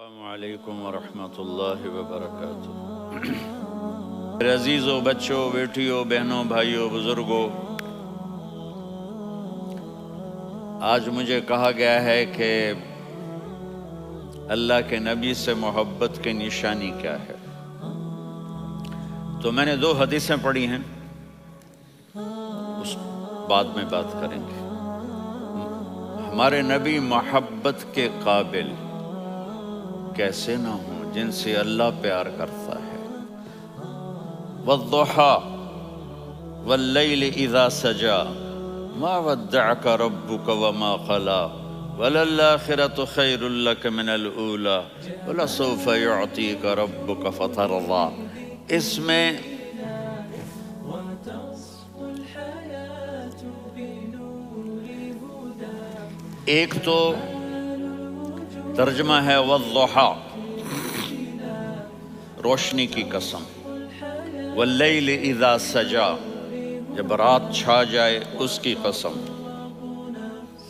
السلام علیکم ورحمۃ اللہ وبرکاتہ۔ میرے عزیزوں، بچوں، بیٹیوں، بہنوں، بھائیوں، بزرگوں، آج مجھے کہا گیا ہے کہ اللہ کے نبی سے محبت کی نشانی کیا ہے، تو میں نے 2 حدیثیں پڑھی ہیں، اس بعد میں بات کریں گے۔ ہمارے نبی محبت کے قابل کیسے نہ ہوں جن سے اللہ پیار کرتا ہے۔ وَالضُّحَىٰ وَاللَّيْلِ إِذَا سَجَىٰ مَا وَدَّعَكَ رَبُّكَ وَمَا قَلَىٰ وَلَلْآخِرَةُ خَيْرٌ لَكَ مِنَ الْأُولَىٰ وَلَسَوْفَ يُعْطِيكَ رَبُّكَ فَتَرْضَىٰ۔ اس میں ایک تو ترجمہ ہے والضحیٰ، روشنی کی قسم، واللیل اذا سجا، جب رات چھا جائے اس کی قسم،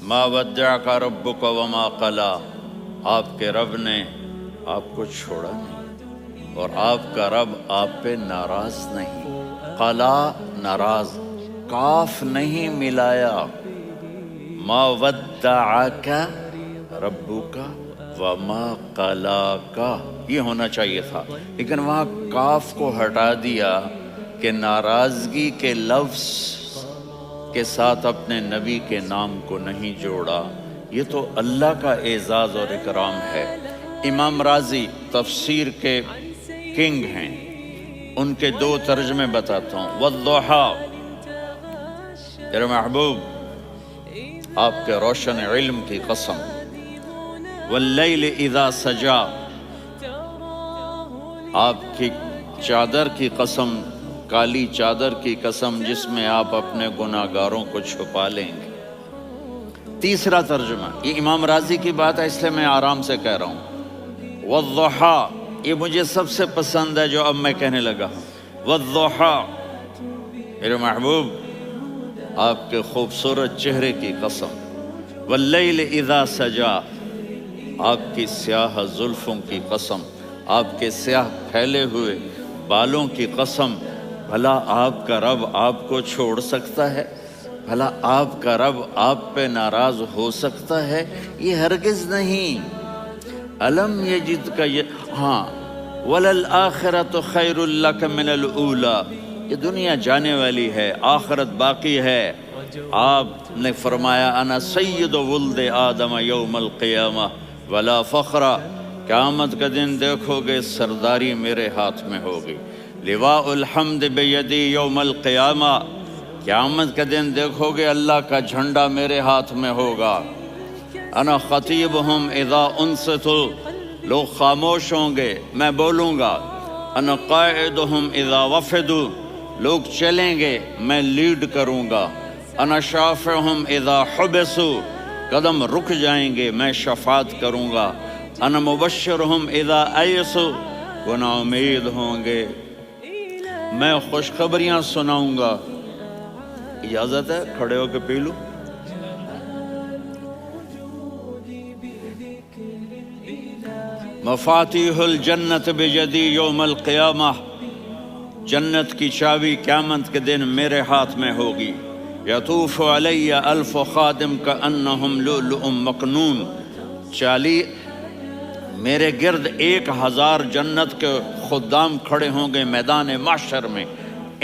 ما ودعک ربک وما قلی، آپ کے رب نے آپ کو چھوڑا نہیں اور آپ کا رب آپ پہ ناراض نہیں۔ قلا ناراض، کاف نہیں ملایا، ما ودعک ربک وما قلاک یہ ہونا چاہیے تھا، لیکن وہاں کاف کو ہٹا دیا کہ ناراضگی کے لفظ کے ساتھ اپنے نبی کے نام کو نہیں جوڑا۔ یہ تو اللہ کا اعزاز اور اکرام ہے۔ امام راضی تفسیر کے کنگ ہیں، ان کے 2 ترجمے بتاتا ہوں۔ والضحیٰ، میرے محبوب آپ کے روشن علم کی قسم، واللیل اذا سجا، آپ کی چادر کی قسم، کالی چادر کی قسم جس میں آپ اپنے گناہگاروں کو چھپا لیں گے۔ تیسرا ترجمہ، یہ امام راضی کی بات ہے اس لیے میں آرام سے کہہ رہا ہوں۔ والضحیٰ، یہ مجھے سب سے پسند ہے جو اب میں کہنے لگا۔ والضحیٰ، میرے محبوب آپ کے خوبصورت چہرے کی قسم، واللیل اذا سجا، آپ کی سیاہ زلفوں کی قسم، آپ کے سیاہ پھیلے ہوئے بالوں کی قسم، بھلا آپ کا رب آپ کو چھوڑ سکتا ہے؟ بھلا آپ کا رب آپ پہ ناراض ہو سکتا ہے؟ یہ ہرگز نہیں۔ الم یجد کا ہاں، وَلَلْآخِرَةُ خَيْرٌ لَكَ مِنَ الْأُولَىٰ، یہ دنیا جانے والی ہے، آخرت باقی ہے۔ آپ نے فرمایا انا سید ولد آدم یوم القیامہ ولا فخر، قیامت کا دن دیکھو گے سرداری میرے ہاتھ میں ہوگی۔ لواء الحمد بیدی یوم القیامہ، قیامت کا دن دیکھو گے اللہ کا جھنڈا میرے ہاتھ میں ہوگا۔ انا خطیبہم اذا انصتوا، لوگ خاموش ہوں گے میں بولوں گا۔ انا قائدہم اذا وفدوا، لوگ چلیں گے میں لیڈ کروں گا۔ انا شافعہم اذا حبسوا، قدم رک جائیں گے میں شفاعت کروں گا۔ انا مبشرہم اذا ایسوا، وہ نا امید ہوں گے میں خوشخبریاں سناؤں گا۔ اجازت ہے کھڑے ہو کے پی لوں؟ مفاتیح الجنت بیدی یوم القیامہ، جنت کی چابی قیامت کے دن میرے ہاتھ میں ہوگی۔ یطوف علی الف خادم کانہم لؤلؤ مکنون، میرے گرد 1000 جنت کے خدام کھڑے ہوں گے میدان محشر میں۔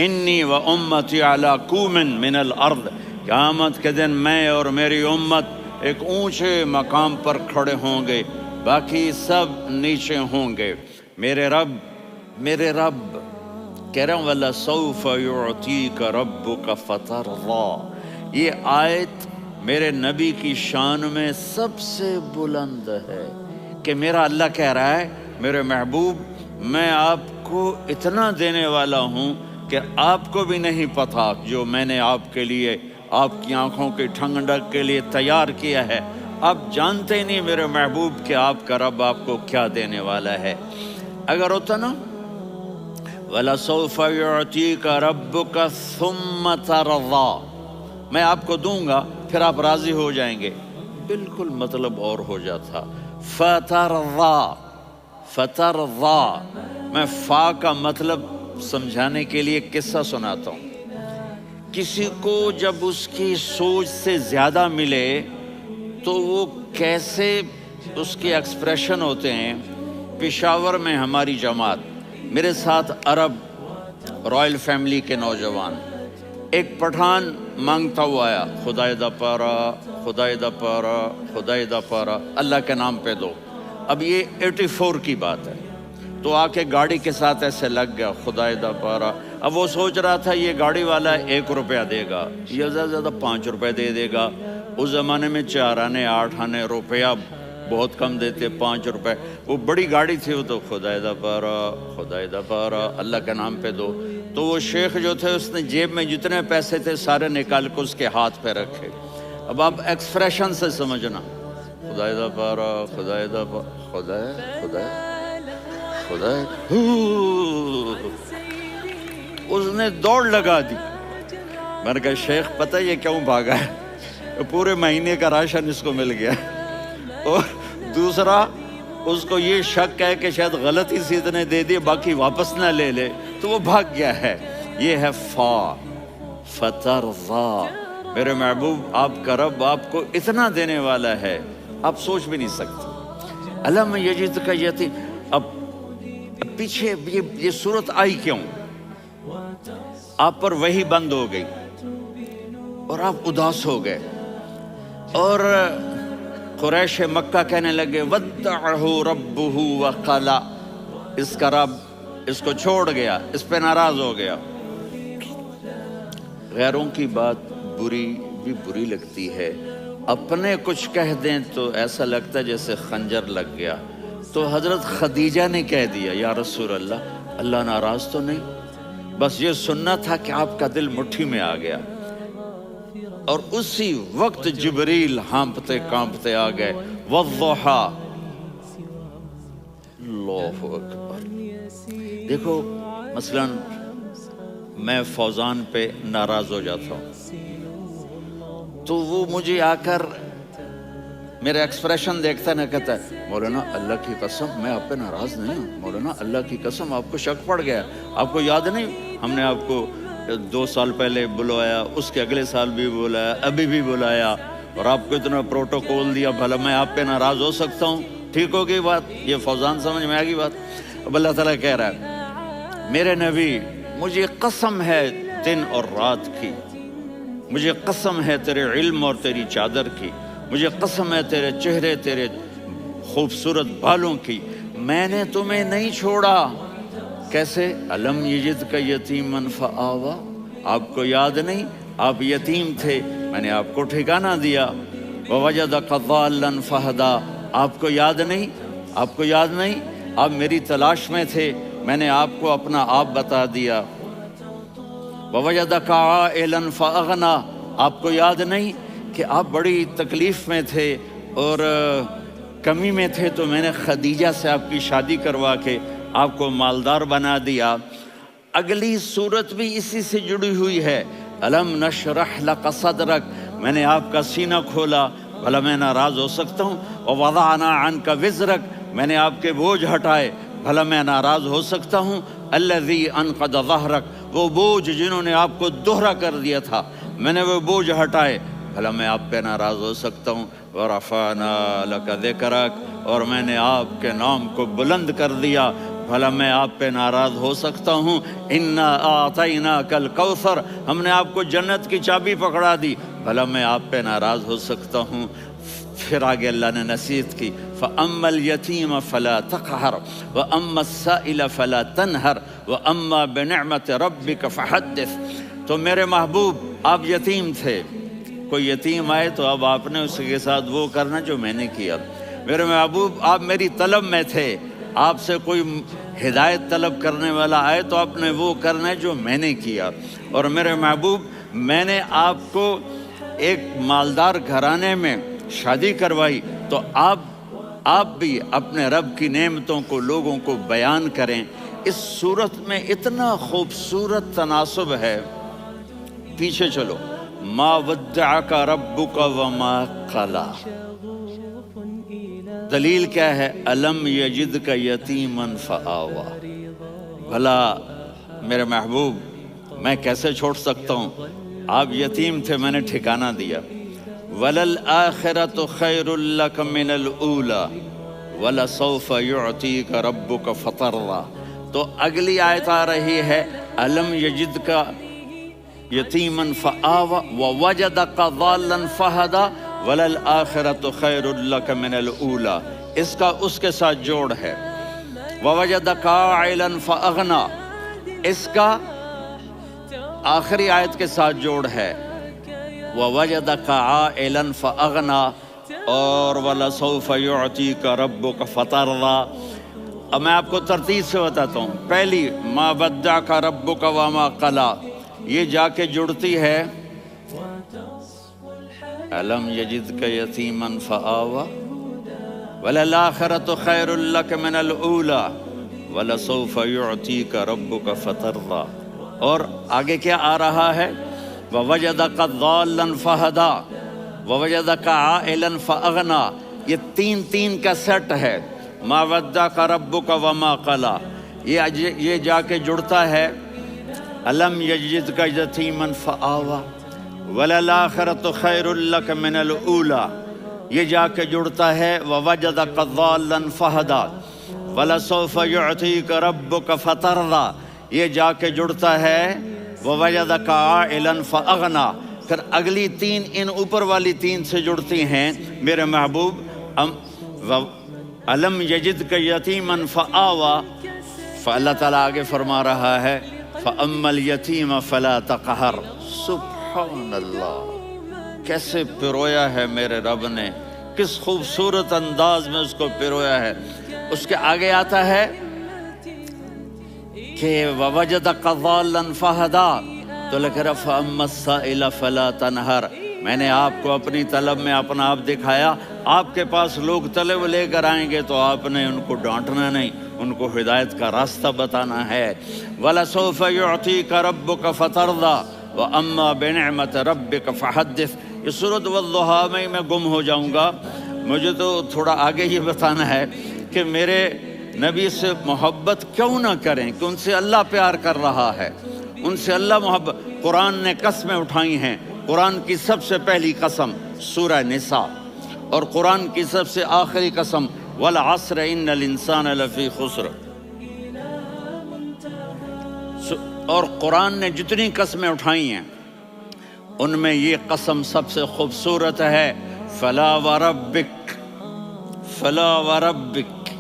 انی و امتی علی کوم من الارض، قیامت کے دن میں اور میری امت ایک اونچے مقام پر کھڑے ہوں گے، باقی سب نیچے ہوں گے۔ میرے رب کہہ رہا ہوں وَلَسَوْفَ يُعْطِيكَ رَبُّكَ فَتَرْضَىٰ، یہ آیت میرے نبی کی شان میں سب سے بلند ہے کہ میرا اللہ کہہ رہا ہے میرے محبوب میں آپ کو اتنا دینے والا ہوں کہ آپ کو بھی نہیں پتا جو میں نے آپ کے لیے، آپ کی آنکھوں کی ٹھنڈک کے لیے تیار کیا ہے۔ آپ جانتے نہیں میرے محبوب کہ آپ کا رب آپ کو کیا دینے والا ہے۔ اگر ہوتا نا وَلَسَوْفَ يُعْطِيكَ رَبُّكَ ثُمَّ تَرْضَىٰ، میں آپ کو دوں گا پھر آپ راضی ہو جائیں گے، بالکل مطلب اور ہو جاتا۔ فَتَرْضَىٰ، فترضا، میں فا کا مطلب سمجھانے کے لیے قصہ سناتا ہوں۔ کسی کو جب اس کی سوچ سے زیادہ ملے تو وہ کیسے اس کے ایکسپریشن ہوتے ہیں۔ پشاور میں ہماری جماعت، میرے ساتھ عرب رائل فیملی کے نوجوان، ایک پٹھان مانگتا ہوا آیا، خدائے دا پارا، خدائے دا پارا، خدائے دا پارا، اللہ کے نام پہ دو۔ اب یہ 84 کی بات ہے، تو آ کے گاڑی کے ساتھ ایسے لگ گیا، خدائے دا پارا۔ اب وہ سوچ رہا تھا یہ گاڑی والا 1 روپیہ دے گا، یہ زیادہ زیادہ 5 روپے دے دے گا۔ اس زمانے میں 4 آنے 8 آنے روپیہ بہت کم دیتے، 5 روپے۔ وہ بڑی گاڑی تھی، وہ تو خدائے دا پارا، خدائے دا پارا، اللہ کے نام پہ دو۔ تو وہ شیخ جو تھے اس نے جیب میں جتنے پیسے تھے سارے نکال کے اس کے ہاتھ پہ رکھے۔ اب آپ ایکسپریشن سے سمجھنا، خدائے دا پارا، خدائے دا پارا، خدائے خدائے خدائے، اس نے دوڑ لگا دی۔ میں نے کہا شیخ پتہ یہ کیوں بھاگا ہے؟ پورے مہینے کا راشن اس کو مل گیا، اور دوسرا اس کو یہ شک ہے کہ شاید غلطی سے اتنے دے دیے باقی واپس نہ لے لے، تو وہ بھاگ گیا ہے۔ یہ ہے فا، فترضا۔ میرے محبوب آپ کا رب آپ کو اتنا دینے والا ہے آپ سوچ بھی نہیں سکتے۔ علم یجد کا یتیم۔ اب پیچھے یہ صورت آئی کیوں؟ آپ پر وحی بند ہو گئی اور آپ اداس ہو گئے، اور قریش مکہ کہنے لگے ودعہ ربہ وقلا، اس کا رب اس کو چھوڑ گیا، اس پہ ناراض ہو گیا۔ غیروں کی بات بری لگتی ہے، اپنے کچھ کہہ دیں تو ایسا لگتا ہے جیسے خنجر لگ گیا۔ تو حضرت خدیجہ نے کہہ دیا یا رسول اللہ، اللہ ناراض تو نہیں؟ بس یہ سننا تھا کہ آپ کا دل مٹھی میں آ گیا۔ اور اسی وقت جبریل ہانپتے کانپتے آ گئے، والضحا، اللہ اکبر۔ دیکھو مثلا میں فوزان پہ ناراض ہو جاتا ہوں تو وہ مجھے آ کر میرے ایکسپریشن دیکھتا ہے، نہ کہتا ہے مولانا اللہ کی قسم میں آپ پہ ناراض نہیں ہوں، مولانا اللہ کی قسم آپ کو شک پڑ گیا، آپ کو یاد نہیں ہم نے آپ کو 2 سال پہلے بلوایا، اس کے اگلے سال بھی بلایا، ابھی بھی بلایا، اور آپ کو اتنا پروٹوکول دیا، بھلا میں آپ پہ ناراض ہو سکتا ہوں؟ ٹھیک ہوگی بات؟ یہ فوزان سمجھ میں آ گئی بات؟ اب اللہ تعالیٰ کہہ رہا ہے میرے نبی مجھے قسم ہے دن اور رات کی، مجھے قسم ہے تیرے علم اور تیری چادر کی، مجھے قسم ہے تیرے چہرے تیرے خوبصورت بالوں کی، میں نے تمہیں نہیں چھوڑا۔ کیسے؟ علم یجد کا یتیمن فآوا، آپ کو یاد نہیں آپ یتیم تھے، میں نے آپ کو ٹھکانہ دیا۔ ووجدک ضالا فہدا، آپ کو یاد نہیں، آپ کو یاد نہیں آپ میری تلاش میں تھے، میں نے آپ کو اپنا آپ بتا دیا۔ ووجدک عائلا فاغنا، آپ کو یاد نہیں کہ آپ بڑی تکلیف میں تھے اور کمی میں تھے، تو میں نے خدیجہ سے آپ کی شادی کروا کے آپ کو مالدار بنا دیا۔ اگلی صورت بھی اسی سے جڑی ہوئی ہے، الم نشرح لک صدرک، میں نے آپ کا سینہ کھولا، بھلا میں ناراض ہو سکتا ہوں؟ ووضعنا عنک وزرک، میں نے آپ کے بوجھ ہٹائے، بھلا میں ناراض ہو سکتا ہوں؟ الذی انقض ظہرک، وہ بوجھ جنہوں نے آپ کو دوہرا کر دیا تھا، میں نے وہ بوجھ ہٹائے، بھلا میں آپ پہ ناراض ہو سکتا ہوں؟ ورفعنا لک ذکرک، اور میں نے آپ کے نام کو بلند کر دیا، بھلا میں آپ پہ ناراض ہو سکتا ہوں؟ انا اعطیناک الکوثر، ہم نے آپ کو جنت کی چابی پکڑا دی، بھلا میں آپ پہ ناراض ہو سکتا ہوں؟ پھر آگے اللہ نے نصیحت کی، فَأَمَّا الْيَتِيمَ فَلَا تَقْهَرْ وَأَمَّا السَّائِلَ فَلَا تَنْهَرْ وَأَمَّا بِنِعْمَةِ رَبِّكَ فَحَدِّثْ۔ تو میرے محبوب آپ یتیم تھے، کوئی یتیم آئے تو اب آپ نے اس کے ساتھ وہ کرنا جو میں نے کیا۔ میرے محبوب آپ میری طلب میں تھے، آپ سے کوئی ہدایت طلب کرنے والا آئے تو آپ نے وہ کرنا ہے جو میں نے کیا۔ اور میرے محبوب میں نے آپ کو ایک مالدار گھرانے میں شادی کروائی، تو آپ بھی اپنے رب کی نعمتوں کو لوگوں کو بیان کریں۔ اس صورت میں اتنا خوبصورت تناسب ہے، پیچھے چلو، ما ودعک ربک وما قلا، دلیل کیا ہے؟ الم یجد کا یتیمن فآوا، بھلا میرے محبوب میں کیسے چھوڑ سکتا ہوں؟ آپ یتیم تھے، میں نے ٹھکانہ دیا۔ وَلَلْآخِرَةُ خَيْرٌ لَكَ مِنَ الْأُولَى وَلَسَوْفَ يُعْطِيكَ رَبُّكَ فَتَرْضَىٰ۔ تو اگلی آیت آ رہی ہے الم یجد کا یتیمن فآوا ووجدک ضالا فہدی وَلَلْآخِرَةُ خَيْرٌ لَكَ مِنَ الْأُولَى، اس کا اس کے ساتھ جوڑ ہے۔ وَوَجَدَكَ عَائِلًا فَأَغْنَىٰ، اس کا آخری آیت کے ساتھ جوڑ ہے۔ وَوَجَدَكَ عَائِلًا فَأَغْنَىٰ اور وَلَسَوْفَ يُعْطِيكَ رَبُّكَ فَتَرْضَىٰ۔ اب میں آپ کو ترتیب سے بتاتا ہوں۔ پہلی مَا وَدَّعَكَ رَبُّكَ وَمَا قَلَىٰ، یہ جا کے جڑتی ہے الم یجدک یتیما فآوا وَلَلْآخِرَةُ خَيْرٌ لَكَ مِنَ الْأُولَىٰ وَلَسَوْفَ يُعْطِيكَ رَبُّكَ فَتَرْضَىٰ۔ اور آگے کیا آ رہا ہے؟ وَوَجَدَكَ ضَالًّا فَهَدَىٰ وَوَجَدَكَ عَائِلًا فَأَغْنَىٰ، یہ تین کا سیٹ ہے۔ مَا وَدَّعَكَ رَبُّكَ وَمَا قَلَىٰ، یہ جا کے جڑتا ہے الم یجدک یتیما فآوا وَلَلْآخِرَةُ خَيْرٌ لَكَ مِنَ الْأُولَىٰ، یہ جا کے جڑتا ہے وَوَجَدَكَ ضَالًّا فَهَدَىٰ وَلَسَوْفَ يُعْطِيكَ رَبُّكَ فَتَرْضَىٰ، یہ جا کے جڑتا ہے وَوَجَدَكَ عَائِلًا فَأَغْنَىٰ۔ پھر اگلی تین ان اوپر والی تین سے جڑتی ہیں میرے محبوب۔ الم یجدک یتیما فآوا، فاللہ تعالیٰ آگے فرما رہا ہے فَأَمَّا الْيَتِيمَ فَلَا تَقْهَرْ۔ سبحان اللہ، کیسے پرویا ہے میرے رب نے، کس خوبصورت انداز میں اس کو پرویا ہے۔ اس کے آگے آتا ہے کہ وَوَجَدَكَ ضَالًّا فَهَدَىٰ، تو لکھ رہا فَأَمَّا السَّائِلَ فَلَا تَنْهَرْ، میں نے آپ کو اپنی طلب میں اپنا آپ دکھایا۔ آپ کے پاس لوگ طلب لے کر آئیں گے تو آپ نے ان کو ڈانٹنا نہیں، ان کو ہدایت کا راستہ بتانا ہے۔ وَلَسَوْفَ يُعْطِيكَ رَبُّكَ فَتَرْضَىٰ وَأَمَّا بِنِعْمَةِ رَبِّكَ فَحَدِّثْ۔ یہ سورۃ والضحیٰ میں گم ہو جاؤں گا، مجھے تو تھوڑا آگے یہ بتانا ہے کہ میرے نبی سے محبت کیوں نہ کریں، کہ ان سے اللہ پیار کر رہا ہے، ان سے اللہ محبت۔ قرآن نے قسمیں اٹھائی ہیں، قرآن کی سب سے پہلی قسم سورہ نساء، اور قرآن کی سب سے آخری قسم وَالْعَصْرِ إِنَّ الْإِنسَانَ لَفِي خُسْرٍ۔ اور قرآن نے جتنی قسمیں اٹھائی ہیں ان میں یہ قسم سب سے خوبصورت ہے، فَلَا وَرَبِّكَ فَلَا وَرَبِّكَ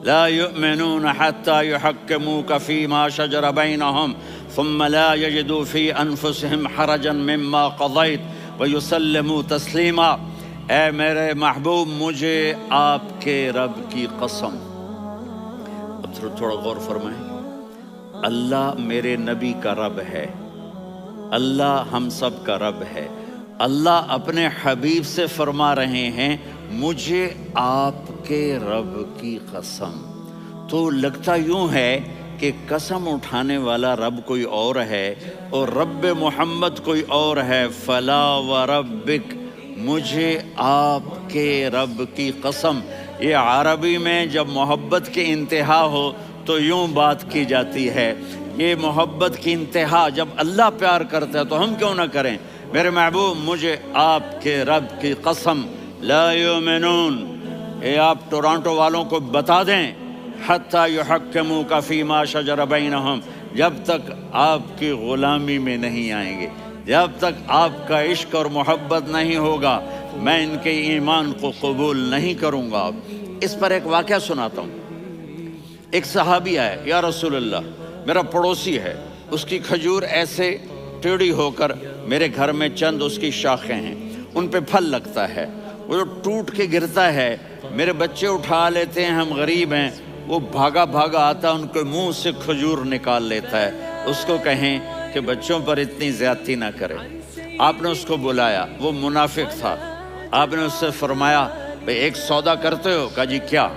لَا يُؤْمِنُونَ حَتَّى يُحَكِّمُوكَ فِي مَا شَجَرَ بَيْنَهُمْ ثُمَّ لَا يَجِدُوا فِي أَنفُسِهِمْ حَرَجًا مِّمَّا قَضَيْتَ وَيُسَلِّمُوا تَسْلِيمًا۔ اے میرے محبوب، مجھے آپ کے رب کی قسم۔ اب تھوڑا غور فرمائیں، اللہ میرے نبی کا رب ہے، اللہ ہم سب کا رب ہے۔ اللہ اپنے حبیب سے فرما رہے ہیں مجھے آپ کے رب کی قسم۔ تو لگتا یوں ہے کہ قسم اٹھانے والا رب کوئی اور ہے اور رب محمد کوئی اور ہے۔ فلا وربک، مجھے آپ کے رب کی قسم۔ یہ عربی میں جب محبت کی انتہا ہو تو یوں بات کی جاتی ہے، یہ محبت کی انتہا جب اللہ پیار کرتا ہے تو ہم کیوں نہ کریں۔ میرے محبوب، مجھے آپ کے رب کی قسم، لا یؤمنون، یہ آپ ٹورانٹو والوں کو بتا دیں، حتی یحکموک فیما شجر بینہم، جب تک آپ کی غلامی میں نہیں آئیں گے، جب تک آپ کا عشق اور محبت نہیں ہوگا، میں ان کے ایمان کو قبول نہیں کروں گا۔ اس پر ایک واقعہ سناتا ہوں۔ ایک صحابی آئے، یا رسول اللہ، میرا پڑوسی ہے، اس کی کھجور ایسے ٹیڑھی ہو کر میرے گھر میں چند اس کی شاخیں ہیں، ان پہ پھل لگتا ہے، وہ جو ٹوٹ کے گرتا ہے، میرے بچے اٹھا لیتے ہیں، ہم غریب ہیں، وہ بھاگا بھاگا آتا ہے، ان کے منہ سے کھجور نکال لیتا ہے۔ اس کو کہیں کہ بچوں پر اتنی زیادتی نہ کرے۔ آپ نے اس کو بلایا، وہ منافق تھا، آپ نے اس سے فرمایا بھئی ایک سودا کرتے ہو؟ کہا جی کیا؟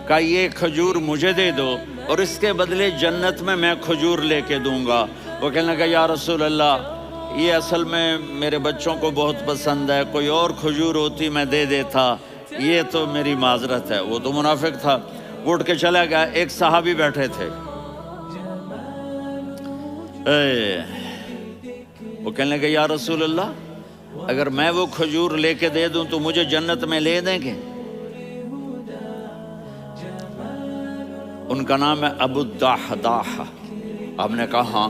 کہا یہ کھجور مجھے دے دو اور اس کے بدلے جنت میں کھجور لے کے دوں گا۔ وہ کہنے لگا یا رسول اللہ، یہ اصل میں میرے بچوں کو بہت پسند ہے، کوئی اور کھجور ہوتی میں دے دیتا، یہ تو میری معذرت ہے، وہ تو منافق تھا، وہ اٹھ کے چلا گیا۔ ایک صحابی بیٹھے تھے، وہ کہنے لگے یا رسول اللہ، اگر میں وہ کھجور لے کے دے دوں تو مجھے جنت میں لے دیں گے؟ ان کا نام ہے ابو الدحداح۔ آپ نے کہا ہاں،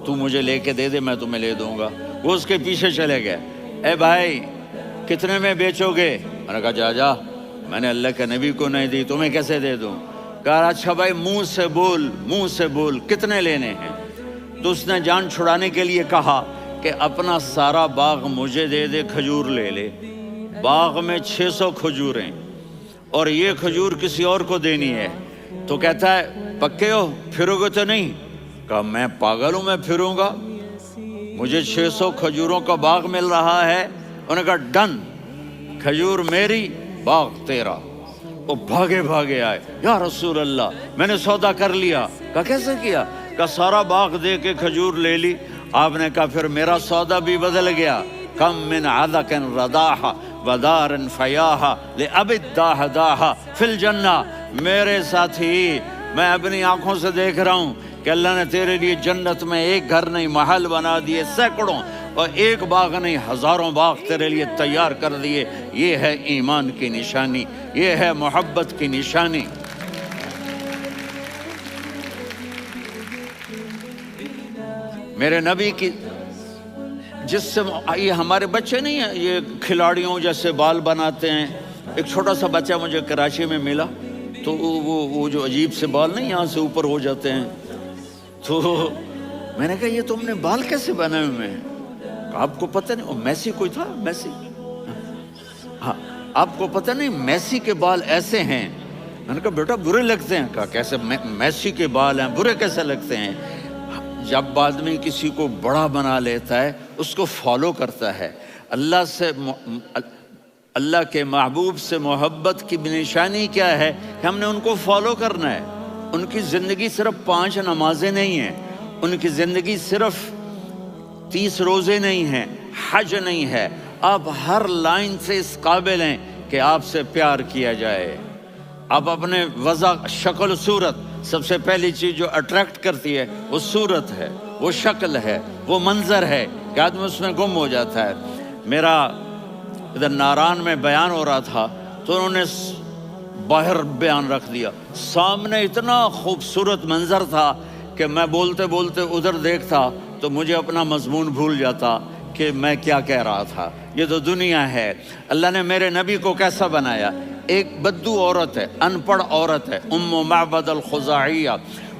تو مجھے لے کے دے دے، میں تمہیں لے دوں گا۔ وہ اس کے پیچھے چلے گئے، اے بھائی کتنے میں بیچو گے؟ میں نے کہا جا میں نے اللہ کے نبی کو نہیں دی، تمہیں کیسے دے دوں؟ کہا اچھا بھائی منہ سے بول کتنے لینے ہیں؟ تو اس نے جان چھڑانے کے لیے کہا کہ اپنا سارا باغ مجھے دے دے، کھجور لے لے۔ باغ میں 600 کھجوریں اور یہ کھجور کسی اور کو دینی ہے۔ تو کہتا ہے پکے ہو، پھرو گے تو نہیں؟ کہا میں پاگل ہوں، میں پھروں گا؟ مجھے 600 کھجوروں کا باغ مل رہا ہے۔ انہوں نے کہا ڈن، کھجور میری، باغ تیرا۔ وہ بھاگے آئے، یا رسول اللہ میں نے سودا کر لیا۔ کہا کیسے کیا؟ کہا سارا باغ دے کے کھجور لے لی۔ آپ نے کہا پھر میرا سودا بھی بدل گیا۔ کم من عدق رداح ودار فیاح لأبی الدحداح فی الجنہ۔ میرے ساتھی، میں اپنی آنکھوں سے دیکھ رہا ہوں کہ اللہ نے تیرے لیے جنت میں ایک گھر نہیں محل بنا دیے، سینکڑوں، اور ایک باغ نہیں ہزاروں باغ تیرے لیے تیار کر دیے۔ یہ ہے ایمان کی نشانی، یہ ہے محبت کی نشانی۔ میرے نبی کی جس سے یہ ہمارے بچے نہیں ہیں، یہ کھلاڑیوں جیسے بال بناتے ہیں۔ ایک چھوٹا سا بچہ مجھے کراچی میں ملا، تو وہ جو عجیب سے بال نہیں یہاں سے اوپر ہو جاتے ہیں، تو میں نے کہا یہ تم نے بال کیسے بنائے ہوئے ہیں؟ آپ کو پتہ نہیں، وہ میسی کوئی تھا، میسی، ہاں آپ کو پتہ نہیں میسی کے بال ایسے ہیں؟ میں نے کہا بیٹا برے لگتے ہیں۔ کہا کیسے میسی کے بال ہیں، برے کیسے لگتے ہیں؟ جب آدمی کسی کو بڑا بنا لیتا ہے اس کو فالو کرتا ہے۔ اللہ کے محبوب سے محبت کی نشانی کیا ہے کہ ہم نے ان کو فالو کرنا ہے۔ ان کی زندگی صرف 5 نمازیں نہیں ہیں، ان کی زندگی صرف 30 روزے نہیں ہیں، حج نہیں ہے۔ آپ ہر لائن سے اس قابل ہیں کہ آپ سے پیار کیا جائے۔ آپ اپنے وضع، شکل و صورت، سب سے پہلی چیز جو اٹریکٹ کرتی ہے وہ صورت ہے، وہ شکل ہے، وہ منظر ہے کہ آدمی اس میں گم ہو جاتا ہے۔ میرا ادھر ناران میں بیان ہو رہا تھا تو انہوں نے باہر بیان رکھ دیا، سامنے اتنا خوبصورت منظر تھا کہ میں بولتے بولتے ادھر دیکھتا تو مجھے اپنا مضمون بھول جاتا کہ میں کیا کہہ رہا تھا۔ یہ تو دنیا ہے۔ اللہ نے میرے نبی کو کیسا بنایا؟ ایک بدو عورت ہے، ان پڑھ عورت ہے، ام معبد الخزاعیہ،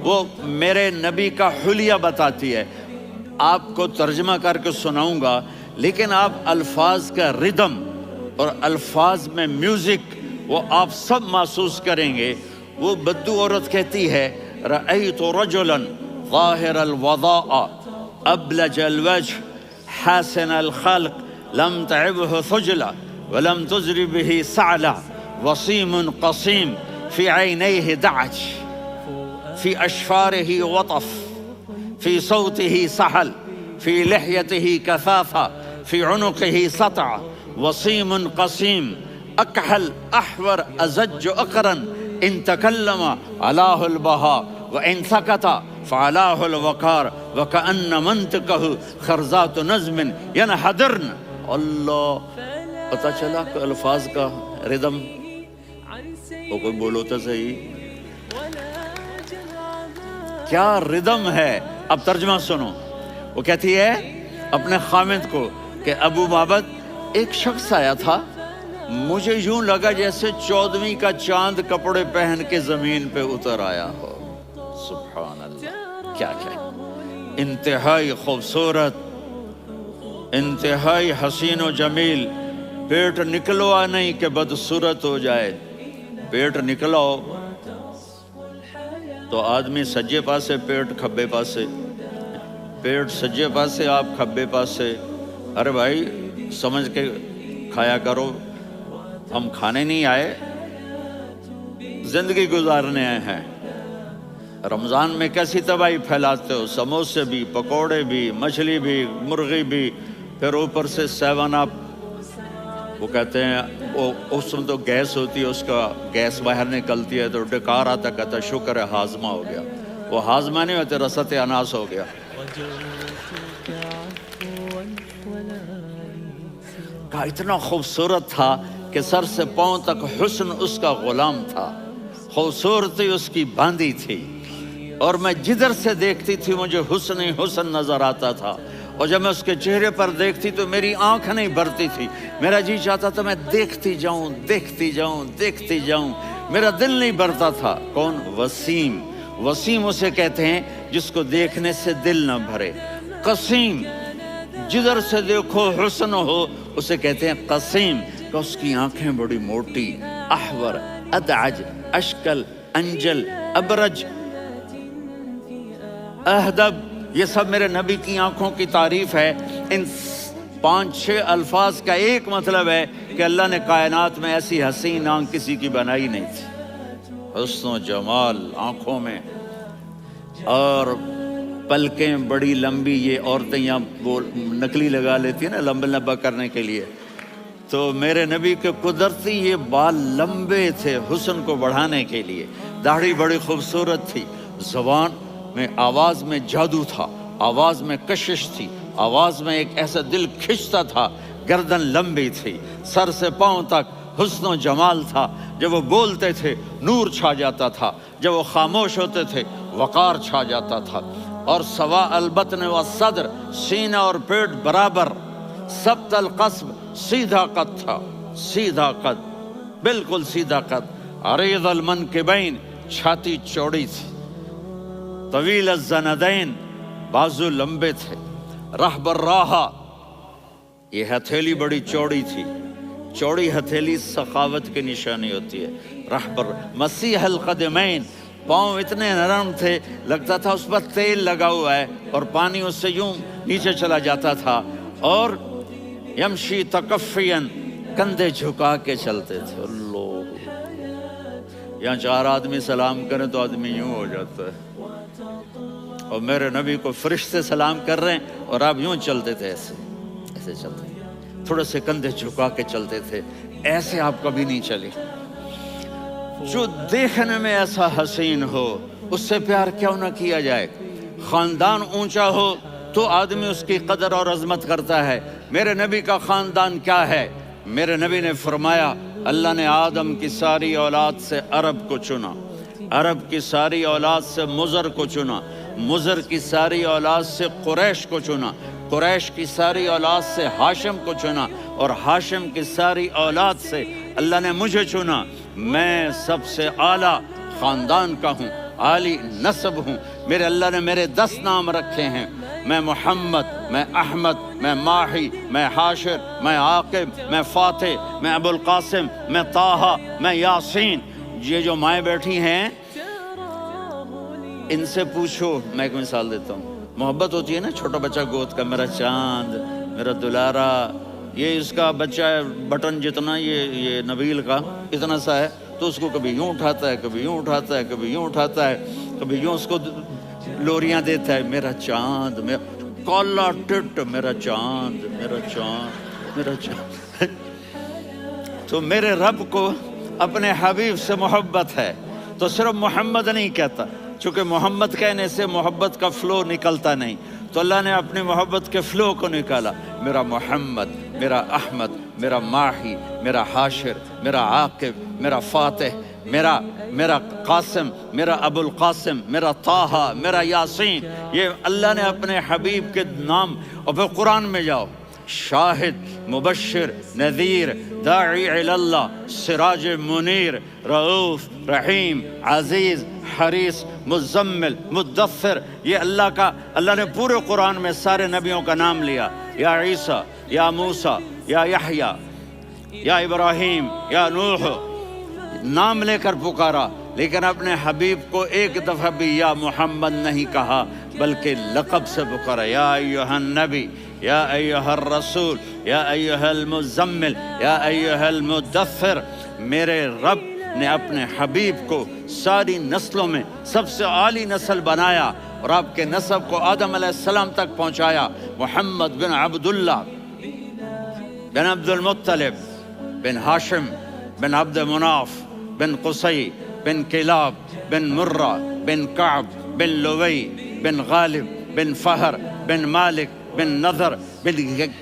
وہ میرے نبی کا حلیہ بتاتی ہے۔ آپ کو ترجمہ کر کے سناؤں گا، لیکن آپ الفاظ کا ردم اور الفاظ میں میوزک وہ آپ سب محسوس کریں گے۔ وہ بدو عورت کہتی ہے رأیت رجلا ظاہر الوضاء ابلج الوجه حاسن الخلق لم تعبه ثجلة ولم تزر به سعلة وصيم قصيم في عينيه دعج في أشفاره وطف في صوته سحل في لحيته كثافة في عنقه سطع وصيم قصيم أكحل أحور أزج أقرا إن تكلم علاه البهاء وإن سكت فعلاه الوقار وكأن منطقه خرزات نظم ينحدرن۔ اللہ، پتہ چلا کہ الفاظ کا ردم، وہ کوئی بولو تو صحیح، کیا ردم ہے۔ اب ترجمہ سنو، وہ کہتی ہے اپنے خامد کو کہ ابو معبد، ایک شخص آیا تھا، مجھے یوں لگا جیسے 14ویں کا چاند کپڑے پہن کے زمین پہ اتر آیا ہو۔ سبحان اللہ، کیا انتہائی خوبصورت، انتہائی حسین و جمیل۔ پیٹ نکلوا نہیں کہ بدصورت ہو جائے، پیٹ نکلاؤ تو آدمی سجے پاسے پیٹ، کھبے پاسے پیٹ، سجے پاسے آپ، کھبے پاسے۔ ارے بھائی سمجھ کے کھایا کرو، ہم کھانے نہیں آئے، زندگی گزارنے آئے ہیں۔ رمضان میں کیسی تباہی پھیلاتے ہو، سموسے بھی، پکوڑے بھی، مچھلی بھی، مرغی بھی، پھر اوپر سے 7 اپ، وہ کہتے ہیں اس میں تو گیس ہوتی ہے، اس کا گیس باہر نکلتی ہے تو ڈکار آتا، کہتا شکر ہے ہاضمہ ہو گیا. وہ ہاضمہ نہیں ہوتے، رسط اناس ہو گیا. کہا اتنا خوبصورت تھا کہ سر سے پاؤں تک حسن اس کا غلام تھا، خوبصورتی اس کی باندھی تھی، اور میں جدھر سے دیکھتی تھی مجھے حسن ہی حسن نظر آتا تھا. اور جب میں اس کے چہرے پر دیکھتی تو میری آنکھ نہیں بھرتی تھی، میرا جی چاہتا تھا میں دیکھتی جاؤں دیکھتی جاؤں دیکھتی جاؤں، میرا دل نہیں بھرتا تھا. کون؟ وسیم. وسیم اسے کہتے ہیں جس کو دیکھنے سے دل نہ بھرے. قسیم، جدھر سے دیکھو حسن ہو، اسے کہتے ہیں قسیم. کہ اس کی آنکھیں بڑی موٹی، احور، ادعج، اشکل، انجل، ابرج، اہدب، یہ سب میرے نبی کی آنکھوں کی تعریف ہے. ان 5-6 الفاظ کا ایک مطلب ہے کہ اللہ نے کائنات میں ایسی حسین آنکھ کسی کی بنائی نہیں تھی. حسن و جمال آنکھوں میں، اور پلکیں بڑی لمبی. یہ عورتیں یہاں وہ نکلی لگا لیتی ہیں نا لمبا لمبا کرنے کے لیے، تو میرے نبی کے قدرتی یہ بال لمبے تھے حسن کو بڑھانے کے لیے. داڑھی بڑی خوبصورت تھی. زبان میں، آواز میں جادو تھا، آواز میں کشش تھی، آواز میں ایک ایسا دل کھنچتا تھا. گردن لمبی تھی، سر سے پاؤں تک حسن و جمال تھا. جب وہ بولتے تھے نور چھا جاتا تھا، جب وہ خاموش ہوتے تھے وقار چھا جاتا تھا. اور سوا البطن و صدر، سینہ اور پیٹ برابر. سبت القصب، سیدھا قد تھا، سیدھا قد، بالکل سیدھا قد. عریض المنکبین، چھاتی چوڑی تھی. طویل الزندین، بازو لمبے تھے. رحب الراحہ، یہ ہتھیلی بڑی چوڑی تھی. چوڑی ہتھیلی سخاوت کی نشانی ہوتی ہے. رحب مسیح القدمین، پاؤں اتنے نرم تھے لگتا تھا اس پر تیل لگا ہوا ہے، اور پانی اس سے یوں نیچے چلا جاتا تھا. اور یمشی تکفین، کندھے جھکا کے چلتے تھے. اللہ، یہاں 4 آدمی سلام کریں تو آدمی یوں ہو جاتا ہے. اور میرے نبی کو فرشتے سلام کر رہے ہیں اور آپ یوں چلتے تھے، ایسے ایسے چلتے تھے، تھوڑے سے کندھے جھکا کے چلتے تھے. ایسے آپ کبھی نہیں چلے. جو دیکھنے میں ایسا حسین ہو اس سے پیار کیوں نہ کیا جائے. خاندان اونچا ہو تو آدمی اس کی قدر اور عظمت کرتا ہے. میرے نبی کا خاندان کیا ہے؟ میرے نبی نے فرمایا اللہ نے آدم کی ساری اولاد سے عرب کو چنا، عرب کی ساری اولاد سے مضر کو چنا، مضر کی ساری اولاد سے قریش کو چنا، قریش کی ساری اولاد سے ہاشم کو چنا، اور ہاشم کی ساری اولاد سے اللہ نے مجھے چنا. میں سب سے اعلیٰ خاندان کا ہوں، عالی نسب ہوں. میرے اللہ نے میرے 10 نام رکھے ہیں. میں محمد، میں احمد، میں ماہی، میں حاشر، میں عاقب، میں فاتح، میں ابو القاسم، میں طٰہٰ، میں یاسین. یہ جو مائیں بیٹھی ہیں ان سے پوچھو. میں ایک مثال دیتا ہوں. محبت ہوتی ہے نا چھوٹا بچہ گود کا، میرا چاند، میرا دلارا. یہ اس کا بچہ بٹن جتنا یہ نبیل کا اتنا سا ہے، تو اس کو کبھی یوں اٹھاتا ہے، کبھی یوں اٹھاتا ہے، کبھی یوں اٹھاتا ہے، کبھی یوں اس کو لوریاں دیتا ہے. میرا چاند، میرا کالا ٹٹ، میرا چاند، میرا چاند، میرا چاند. تو میرے رب کو اپنے حبیب سے محبت ہے تو صرف محمد نہیں کہتا، چونکہ محمد کہنے سے محبت کا فلو نکلتا نہیں، تو اللہ نے اپنی محبت کے فلو کو نکالا. میرا محمد، میرا احمد، میرا ماہی، میرا حاشر، میرا عاقب، میرا فاتح، میرا قاسم، میرا ابو القاسم، میرا طٰہٰ، میرا یاسین. یہ اللہ نے اپنے حبیب کے نام. اور پھر قرآن میں جاؤ، شاہد، مبشر، نذیر، داعی الی اللہ، سراج منیر، رؤوف، رحیم، عزیز، حریص، مزمل، مدثر. یہ اللہ نے پورے قرآن میں سارے نبیوں کا نام لیا. یا عیسیٰ، یا موسیٰ، یا یحییٰ، یا ابراہیم، یا نوح، نام لے کر پکارا. لیکن اپنے حبیب کو ایک دفعہ بھی یا محمد نہیں کہا بلکہ لقب سے پکارا. یا ایھا النبی، یا ایھا الرسول، یا ایھا المزمل، یا ایھا المدثر. میرے رب نے اپنے حبیب کو ساری نسلوں میں سب سے عالی نسل بنایا اور آپ کے نسب کو آدم علیہ السلام تک پہنچایا. محمد بن عبداللہ بن عبد المطلب بن ہاشم بن عبد مناف بن قصی بن کلاب بن مرہ بن کعب بن لوی بن غالب بن فہر بن مالک بن نضر بن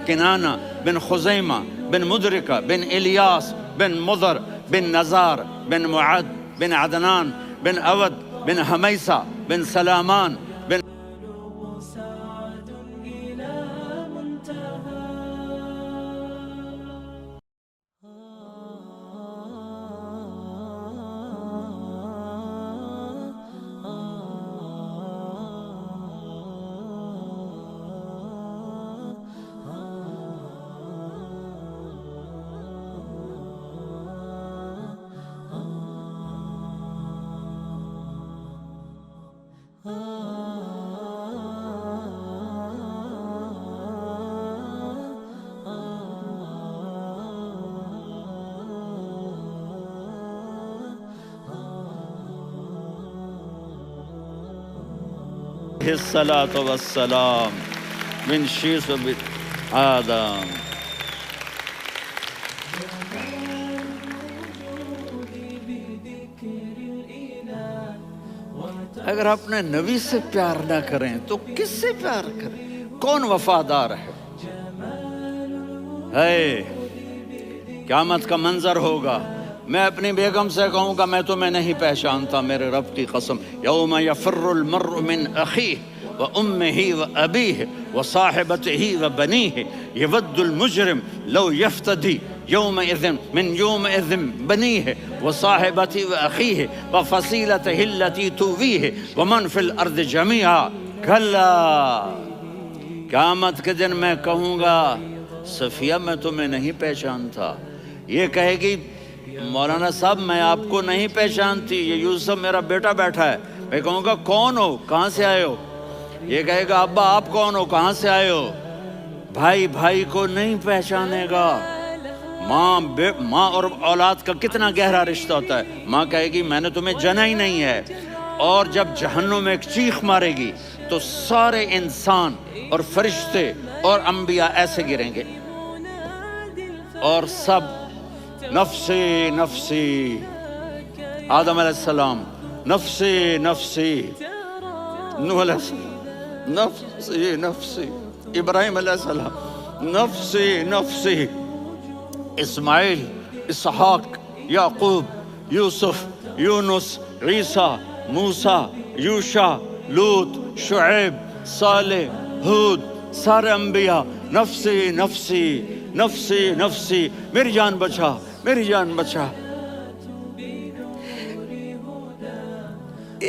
کنانہ بن خزیمہ بن مدرکہ بن الیاس بن مضر بن نزار بن معد بن عدنان بن اود بن حمیسہ بن سلامان بن الصلاة والسلام من شیس آدم. اگر اپنے نبی سے پیار نہ کریں تو کس سے پیار کریں؟ کون وفادار ہے؟ قیامت کا منظر ہوگا، میں اپنی بیگم سے کہوں گا میں تمہیں نہیں پہچانتا، میرے رب کی قسم. یوم یفر المرء من اخیہ وامہ وابیہ وصاحبتہ وبنیہ یود المجرم لو یفتدی یومئذ من یومئذ بنیہ وصاحبتہ واخیہ وفصیلتہ التی تؤویہ ومن فی الارض جمیعا. کلا، قیامت کے دن میں کہوں گا صفیہ میں تمہیں نہیں پہچانتا. یہ کہے گی مولانا صاحب میں آپ کو نہیں پہچانتی، یہ یوسف میرا بیٹا بیٹھا ہے. میں کہوں گا کون ہو، کہاں سے آئے ہو؟ یہ کہے گا ابا آپ کون ہو، کہاں سے آئے ہو؟ بھائی بھائی کو نہیں پہچانے گا. ماں اور اولاد کا کتنا گہرا رشتہ ہوتا ہے. ماں کہے گی میں نے تمہیں جنا ہی نہیں ہے. اور جب جہنم میں ایک چیخ مارے گی تو سارے انسان اور فرشتے اور انبیاء ایسے گریں گے اور سب نفسی نفسی. آدم علیہ السلام نفسی نفسی، نوح علیہ السلام نفسی نفسی، ابراہیم علیہ السلام نفسی نفسی، اسماعیل، اسحاق، یعقوب، یوسف، یونس، عیسیٰ، موسیٰ، یوشع، لوط، شعیب، صالح، ہود، سارے انبیاء نفسی نفسی نفسی نفسی، میری جان بچا میری جان بچا.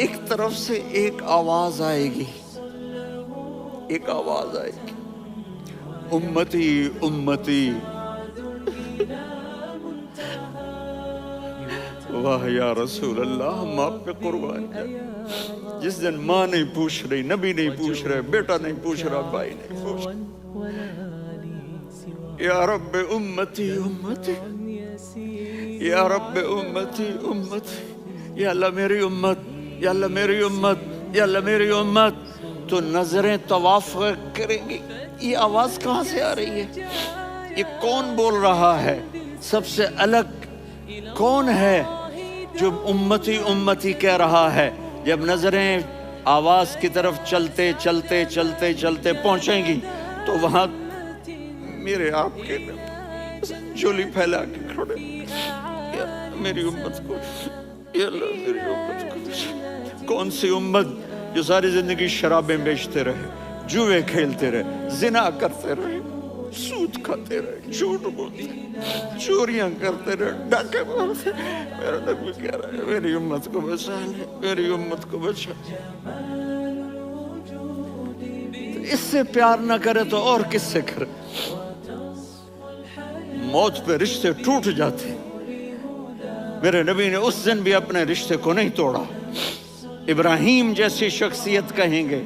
ایک طرف سے ایک آواز آئے گی، ایک آواز آئے گی، امتی امتی. واہ یا رسول اللہ، ہم آپ پہ قربان جائیں. جس دن ماں نہیں پوچھ رہی، نبی نہیں پوچھ رہے، بیٹا نہیں پوچھ رہا، بھائی نہیں پوچھ رہا. یا رب امتی امتی، یا رب امتی امتی، یا اللہ میری امت، یا اللہ میری امت، یا اللہ میری امت. تو نظریں طواف کریں گی. یہ آواز کہاں سے آ رہی ہے؟ یہ کون بول رہا ہے؟ سب سے الگ کون ہے جو امتی امتی کہہ رہا ہے؟ جب نظریں آواز کی طرف چلتے چلتے چلتے چلتے پہنچیں گی تو وہاں میرے آپ کے جولی پھیلا کے کھڑے، یا میری امت کو، یا اللہ میری امت کو. کون سی امت جو ساری زندگی شرابیں بیچتے رہے، جوئے کھیلتے رہے، زنا کرتے رہے، سود کھاتے رہے، جھوٹ بولتے رہے، چوریاں کرتے رہے، ڈاکے مارتے رہے. میرا نبی کہہ رہا ہے میری امت کو بچا لے، میری امت کو بچا. اس سے پیار نہ کرے تو اور کس سے کرے؟ موت پہ رشتے ٹوٹ جاتے. میرے نبی نے اس دن بھی اپنے رشتے کو نہیں توڑا. ابراہیم جیسی شخصیت کہیں گے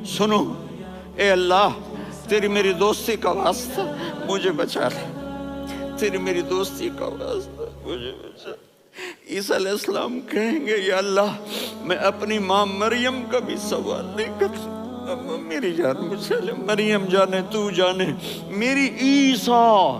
سنو اے اللہ تیری میری دوستی کا واسطہ مجھے بچا لے، تیری میری دوستی کا واسطہ مجھے بچا. عیسیٰ علیہ السلام کہیں گے یا اللہ میں اپنی ماں مریم کا بھی سوال نہیں کرتا، میری جان بچا لے. مریم جانے تو جانے، میری عیسیٰ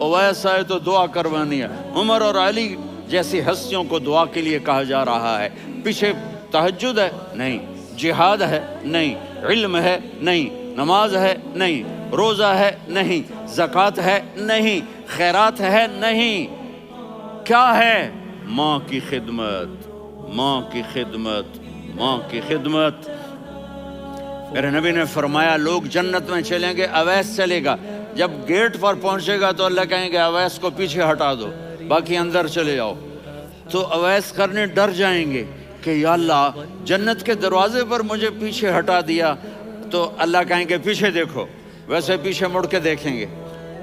اویس آئے تو دعا کروانی ہے، عمر اور علی جیسی ہستیوں کو دعا کے لیے کہا جا رہا ہے۔ پیچھے تہجد ہے؟ نہیں۔ جہاد ہے؟ نہیں۔ علم ہے؟ نہیں۔ نماز ہے؟ نہیں۔ روزہ ہے؟ نہیں۔ زکوٰۃ ہے؟ نہیں۔ خیرات ہے؟ نہیں۔ کیا ہے؟ ماں کی خدمت، ماں کی خدمت، ماں کی خدمت۔ میرے نبی نے فرمایا لوگ جنت میں چلیں گے، اویس چلے گا، جب گیٹ پر پہنچے گا تو اللہ کہیں گے اویس کو پیچھے ہٹا دو، باقی اندر چلے جاؤ۔ تو اویس کرنے ڈر جائیں گے کہ یا اللہ جنت کے دروازے پر مجھے پیچھے ہٹا دیا، تو اللہ کہیں گے پیچھے دیکھو، ویسے پیچھے مڑ کے دیکھیں گے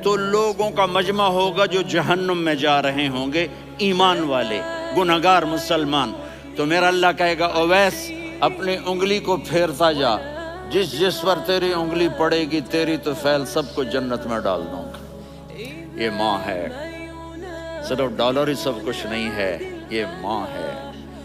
تو لوگوں کا مجمع ہوگا جو جہنم میں جا رہے ہوں گے، ایمان والے، گنہگار مسلمان۔ تو میرا اللہ کہے گا اویس اپنی انگلی کو پھیرتا جا، جس پر تیری انگلی پڑے گی تیری تو فعل سب کو جنت میں ڈال دوں گا۔ یہ ماں ہے، صرف ڈالر ہی سب کچھ نہیں ہے، یہ ماں ہے۔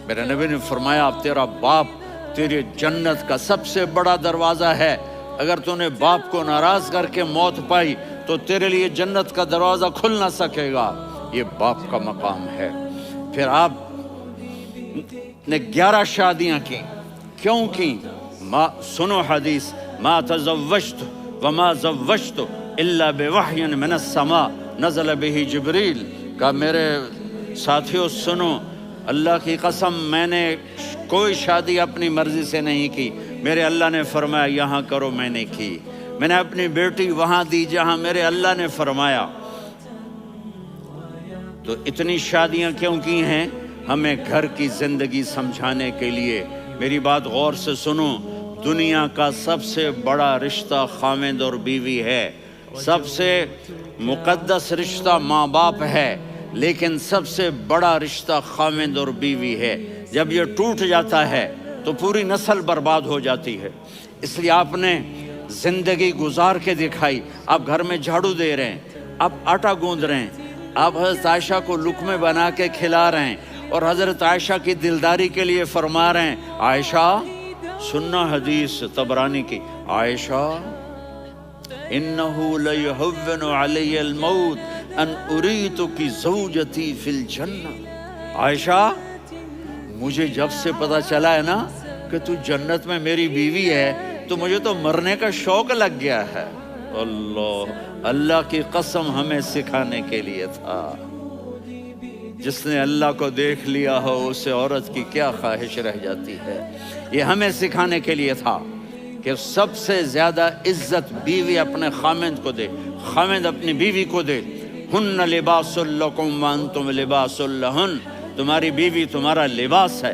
میرے نبی نے فرمایا اب تیرا باپ تیری جنت کا سب سے بڑا دروازہ ہے، اگر تو نے باپ کو ناراض کر کے موت پائی تو تیرے لیے جنت کا دروازہ کھل نہ سکے گا، یہ باپ کا مقام ہے۔ پھر آپ نے 11 شادیاں کی، کیوں کی؟ سنو حدیث، ما تزوجت وما زوجت الا بوحی من السماء نزل به جبریل۔ کہا میرے ساتھیوں سنو، اللہ کی قسم میں نے کوئی شادی اپنی مرضی سے نہیں کی، میرے اللہ نے فرمایا یہاں کرو، میں نے کی۔ میں نے اپنی بیٹی وہاں دی جہاں میرے اللہ نے فرمایا۔ تو اتنی شادیاں کیوں کی ہیں؟ ہمیں گھر کی زندگی سمجھانے کے لیے۔ میری بات غور سے سنو، دنیا کا سب سے بڑا رشتہ خاوند اور بیوی ہے، سب سے مقدس رشتہ ماں باپ ہے، لیکن سب سے بڑا رشتہ خاوند اور بیوی ہے۔ جب یہ ٹوٹ جاتا ہے تو پوری نسل برباد ہو جاتی ہے۔ اس لیے آپ نے زندگی گزار کے دکھائی۔ آپ گھر میں جھاڑو دے رہے ہیں، آپ آٹا گوندھ رہے ہیں، آپ حضرت عائشہ کو لقمے بنا کے کھلا رہے ہیں، اور حضرت عائشہ کی دلداری کے لیے فرما رہے ہیں عائشہ، سننا حدیث طبرانی کی، عائشہ انہو لیہون علی الموت ان اریتکی زوجتی فی الجنہ۔ عائشہ مجھے جب سے پتا چلا ہے نا کہ تو جنت میں میری بیوی ہے تو مجھے تو مرنے کا شوق لگ گیا ہے۔ اللہ کی قسم ہمیں سکھانے کے لیے تھا۔ جس نے اللہ کو دیکھ لیا ہو اسے عورت کی کیا خواہش رہ جاتی ہے۔ یہ ہمیں سکھانے کے لیے تھا کہ سب سے زیادہ عزت بیوی اپنے خامند کو دے، خامند اپنی بیوی کو دے۔ ہن لباس لکم وانتم لباس لہن، تمہاری بیوی تمہارا لباس ہے،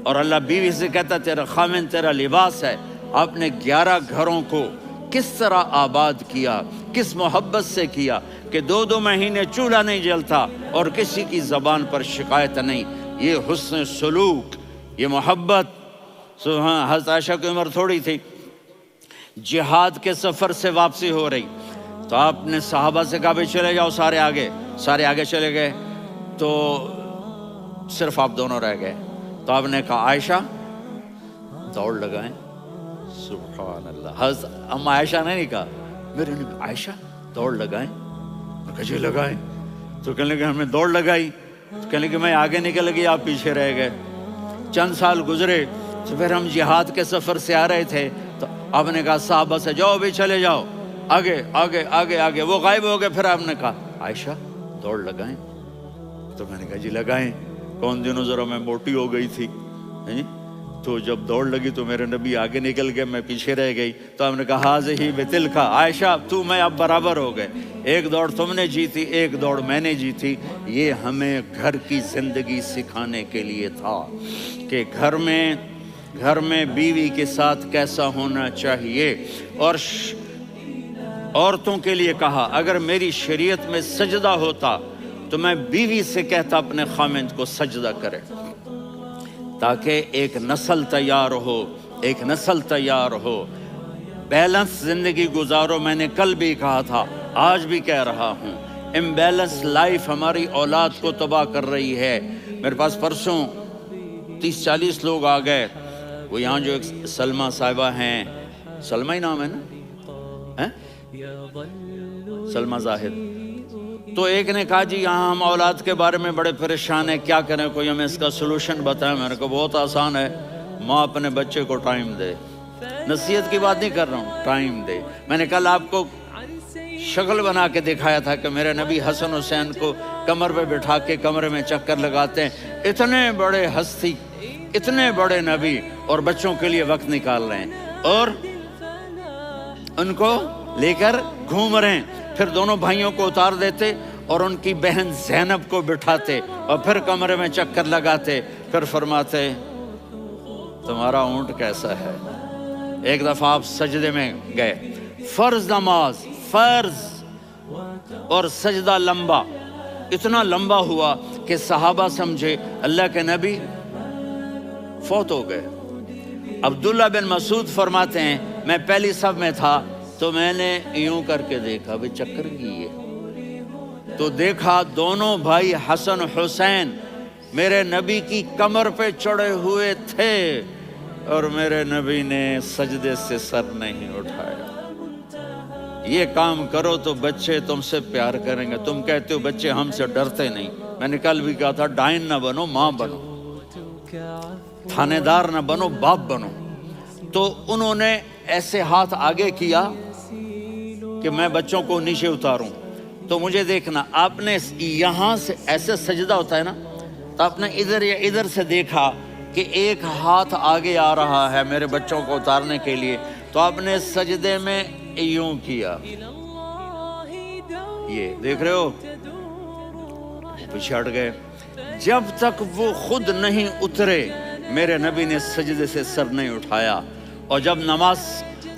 اور اللہ بیوی سے کہتا تیرا خامند تیرا لباس ہے۔ آپ نے 11 گھروں کو کس طرح آباد کیا، کس محبت سے کیا کہ 2 مہینے چولہا نہیں جلتا اور کسی کی زبان پر شکایت نہیں۔ یہ حسن سلوک، یہ محبت۔ حضرت عائشہ کی عمر تھوڑی تھی، جہاد کے سفر سے واپسی ہو رہی، تو آپ نے صحابہ سے کہا بھی چلے جاؤ سارے آگے چلے گئے، تو صرف آپ دونوں رہ گئے۔ تو آپ نے کہا عائشہ دوڑ لگائیں۔ سبحان اللہ، حضرت اما عائشہ نے نہیں کہا، میرے نے عائشہ دوڑ لگائیں، میں کہا جی لگائیں۔ تو کہنے لگے ہمیں دوڑ لگائی، تو کہنے لگے میں آگے نکل گئی، آپ پیچھے رہ گئے۔ چند سال گزرے تو پھر ہم جہاد کے سفر سے آ رہے تھے، تو آپ نے کہا صحابہ سے جاؤ بھی چلے جاؤ، آگے وہ غائب ہو گئے۔ پھر آپ نے کہا عائشہ دوڑ لگائیں، تو میں نے کہا جی لگائیں۔ کون دنوں ذرا میں موٹی ہو گئی تھی، تو جب دوڑ لگی تو میرے نبی آگے نکل گئے، میں پیچھے رہ گئی۔ تو ہم نے کہا ہاذہ بتلک، عائشہ تو میں اب برابر ہو گئے، ایک دوڑ تم نے جیتی، ایک دوڑ میں نے جیتی۔ یہ ہمیں گھر کی زندگی سکھانے کے لیے تھا کہ گھر میں بیوی کے ساتھ کیسا ہونا چاہیے۔ اور عورتوں کے لیے کہا اگر میری شریعت میں سجدہ ہوتا تو میں بیوی سے کہتا اپنے خامند کو سجدہ کرے، تاکہ ایک نسل تیار ہو، بیلنس زندگی گزارو۔ میں نے کل بھی کہا تھا، آج بھی کہہ رہا ہوں، امبیلنس لائف ہماری اولاد کو تباہ کر رہی ہے۔ میرے پاس پرسوں 30-40 لوگ آ گئے، وہ یہاں جو ایک سلمہ صاحبہ ہیں، سلمہ ہی نام ہے نا، سلمہ زاہد، تو ایک نے کہا جی یہاں ہم اولاد کے بارے میں بڑے پریشان ہیں، کیا کریں، کوئی ہمیں اس کا سلوشن بتائیں۔ میں نے کہا بہت آسان ہے، ماں اپنے بچے کو ٹائم دے، نصیحت کی بات نہیں کر رہا ہوں، ٹائم دے۔ میں نے کل آپ کو شکل بنا کے دکھایا تھا کہ میرے نبی حسن حسین کو کمر پہ بٹھا کے کمرے میں چکر لگاتے ہیں، اتنے بڑے ہستی، اتنے بڑے نبی، اور بچوں کے لیے وقت نکال رہے ہیں اور ان کو لے کر گھوم رہے ہیں۔ پھر دونوں بھائیوں کو اتار دیتے اور ان کی بہن زینب کو بٹھاتے اور پھر کمرے میں چکر لگاتے، پھر فرماتے تمہارا اونٹ کیسا ہے۔ ایک دفعہ آپ سجدے میں گئے، فرض نماز، فرض، اور سجدہ لمبا، اتنا لمبا ہوا کہ صحابہ سمجھے اللہ کے نبی فوت ہو گئے۔ عبداللہ بن مسعود فرماتے ہیں میں پہلی صف میں تھا تو میں نے یوں کر کے دیکھا، بھی چکر کی ہے، تو دیکھا دونوں بھائی حسن حسین میرے نبی کی کمر پہ چڑھے ہوئے تھے اور میرے نبی نے سجدے سے سر نہیں اٹھایا۔ یہ کام کرو تو بچے تم سے پیار کریں گے۔ تم کہتے ہو بچے ہم سے ڈرتے نہیں، میں نے کل بھی کہا تھا ڈائن نہ بنو، ماں بنو، تھانے دار نہ بنو، باپ بنو۔ تو انہوں نے ایسے ہاتھ آگے کیا کہ میں بچوں کو نیچے اتاروں، تو مجھے دیکھنا، آپ نے یہاں سے ایسے سجدہ ہوتا ہے نا، تو آپ نے ادھر یا ادھر سے دیکھا کہ ایک ہاتھ آگے آ رہا ہے میرے بچوں کو اتارنے کے لیے، تو آپ نے سجدے میں یوں کیا، یہ دیکھ رہے ہو، پیچھے ہٹ گئے۔ جب تک وہ خود نہیں اترے میرے نبی نے سجدے سے سر نہیں اٹھایا، اور جب نماز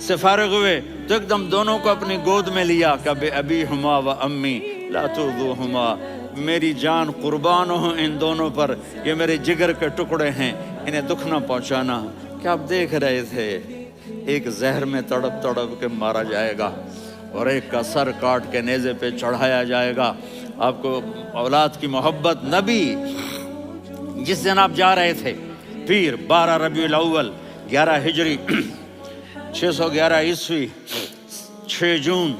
سے فارغ ہوئے تو ایک دم دونوں کو اپنی گود میں لیا کہ ابی ہما و امی لا تؤذوہما، میری جان قربان ہو ان دونوں پر، یہ میرے جگر کے ٹکڑے ہیں، انہیں دکھ نہ پہنچانا۔ کیا آپ دیکھ رہے تھے ایک زہر میں تڑپ تڑپ کے مارا جائے گا اور ایک کا سر کاٹ کے نیزے پہ چڑھایا جائے گا۔ آپ کو اولاد کی محبت، نبی جس دن آپ جا رہے تھے پیر 12 ربیع الاول 11 ہجری 611 عیسوی 6 جون،